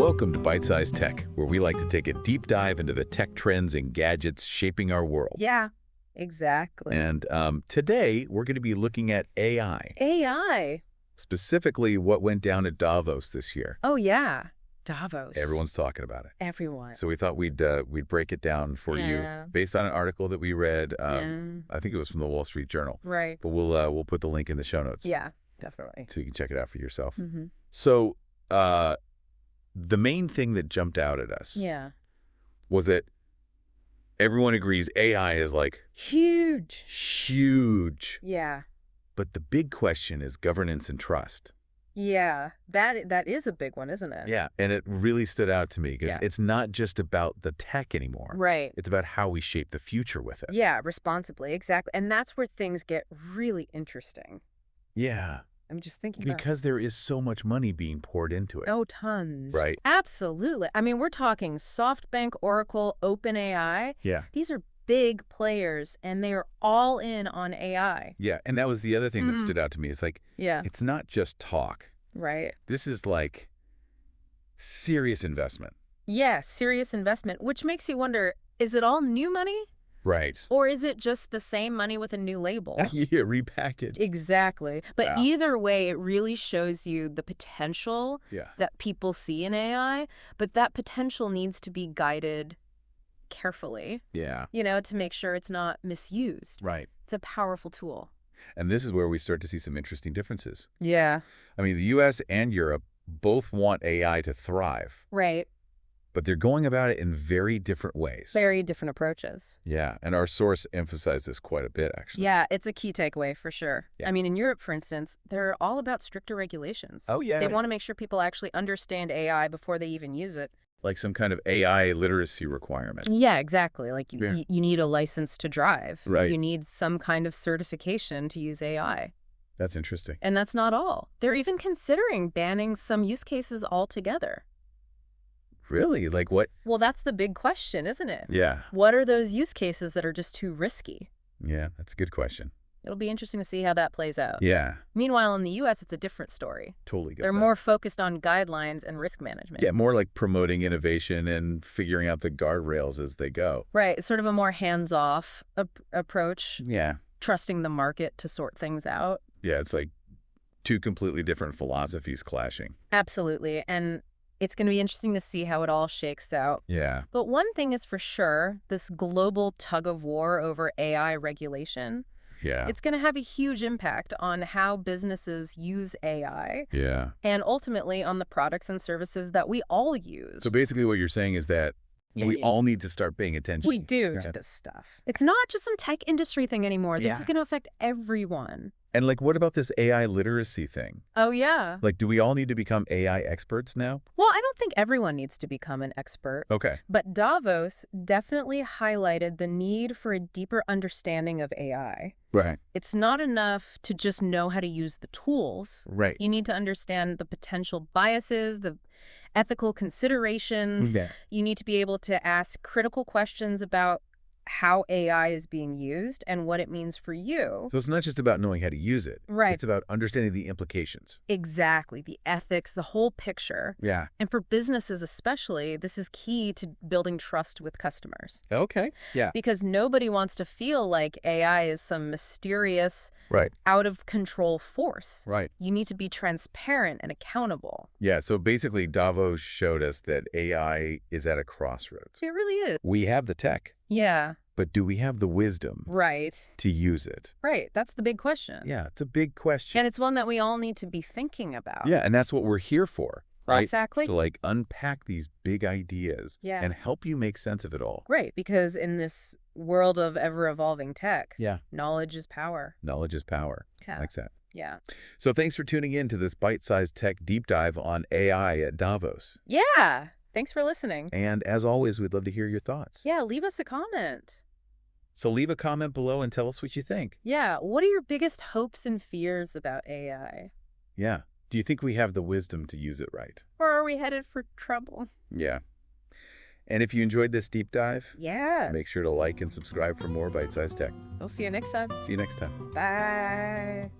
Welcome to Byte-Sized Tech, where we like to take a deep dive into the tech trends and gadgets shaping our world. Yeah, exactly. And today, we're going to be looking at AI. AI. Specifically, what went down at Davos this year. Oh, yeah. Davos. Everyone's talking about it. Everyone. So we thought we'd break it down for you based on an article that we read. I think it was from the Wall Street Journal. Right. But we'll put the link in the show notes. Yeah, definitely. So you can check it out for yourself. Mm-hmm. So the main thing that jumped out at us was that everyone agrees AI is like huge. Huge. Yeah. But the big question is governance and trust. Yeah, that is a big one, isn't it? Yeah, and it really stood out to me because it's not just about the tech anymore. Right. It's about how we shape the future with it. Yeah, responsibly, exactly. And that's where things get really interesting. Yeah. I'm just thinking because there is so much money being poured into it. Oh, tons. Right. Absolutely. I mean, we're talking SoftBank, Oracle, OpenAI. Yeah. These are big players, and they are all in on AI. Yeah, and that was the other thing that stood out to me. It's like, it's not just talk. Right. This is like serious investment. Yeah, serious investment, which makes you wonder, is it all new money? Right. Or is it just the same money with a new label? Yeah, repackaged. Exactly. But either way, it really shows you the potential that people see in AI, but that potential needs to be guided carefully. Yeah. You know, to make sure it's not misused. Right. It's a powerful tool. And this is where we start to see some interesting differences. Yeah. I mean, the U.S. and Europe both want AI to thrive. Right. But they're going about it in very different ways. Very different approaches. Yeah, and our source emphasized this quite a bit, actually. Yeah, it's a key takeaway for sure. Yeah. I mean, in Europe, for instance, they're all about stricter regulations. Oh, yeah. They want to make sure people actually understand AI before they even use it. Like some kind of AI literacy requirement. Yeah, exactly. Like you need a license to drive. Right. You need some kind of certification to use AI. That's interesting. And that's not all. They're even considering banning some use cases altogether. Really? Like what? Well, that's the big question, isn't it? Yeah. What are those use cases that are just too risky? Yeah, that's a good question. It'll be interesting to see how that plays out. Yeah. Meanwhile, in the U.S., it's a different story. Totally get They're that. more focused on guidelines and risk management. Yeah, more like promoting innovation and figuring out the guardrails as they go. Right. It's sort of a more hands-off approach. Yeah. Trusting the market to sort things out. Yeah, it's like two completely different philosophies clashing. Absolutely. And it's going to be interesting to see how it all shakes out. Yeah. But one thing is for sure, this global tug of war over AI regulation, it's going to have a huge impact on how businesses use AI. Yeah. And ultimately on the products and services that we all use. So basically what you're saying is that we all need to start paying attention. We do to this stuff. It's not just some tech industry thing anymore. This is going to affect everyone. And like, what about this AI literacy thing? Oh, yeah. Like, do we all need to become AI experts now? Well, I don't think everyone needs to become an expert. Okay. But Davos definitely highlighted the need for a deeper understanding of AI. Right. It's not enough to just know how to use the tools. Right. You need to understand the potential biases, the ethical considerations. Yeah. You need to be able to ask critical questions about how AI is being used and what it means for you. So it's not just about knowing how to use it. Right. It's about understanding the implications. Exactly. The ethics, the whole picture. Yeah. And for businesses especially, this is key to building trust with customers. Okay. Yeah. Because nobody wants to feel like AI is some mysterious, out of control force. Right. You need to be transparent and accountable. Yeah. So basically, Davos showed us that AI is at a crossroads. It really is. We have the tech. Yeah. But do we have the wisdom to use it? Right. That's the big question. Yeah, it's a big question. And it's one that we all need to be thinking about. Yeah, and that's what we're here for, right? Exactly. To like unpack these big ideas and help you make sense of it all. Right, because in this world of ever-evolving tech, knowledge is power. Knowledge is power. Yeah. Like that. Yeah. So thanks for tuning in to this bite-sized tech deep dive on AI at Davos. Yeah. Thanks for listening. And as always, we'd love to hear your thoughts. Yeah, leave us a comment. So leave a comment below and tell us what you think. Yeah, what are your biggest hopes and fears about AI? Yeah. Do you think we have the wisdom to use it right? Or are we headed for trouble? Yeah. And if you enjoyed this deep dive, make sure to like and subscribe for more Bite-Sized Tech. We'll see you next time. See you next time. Bye.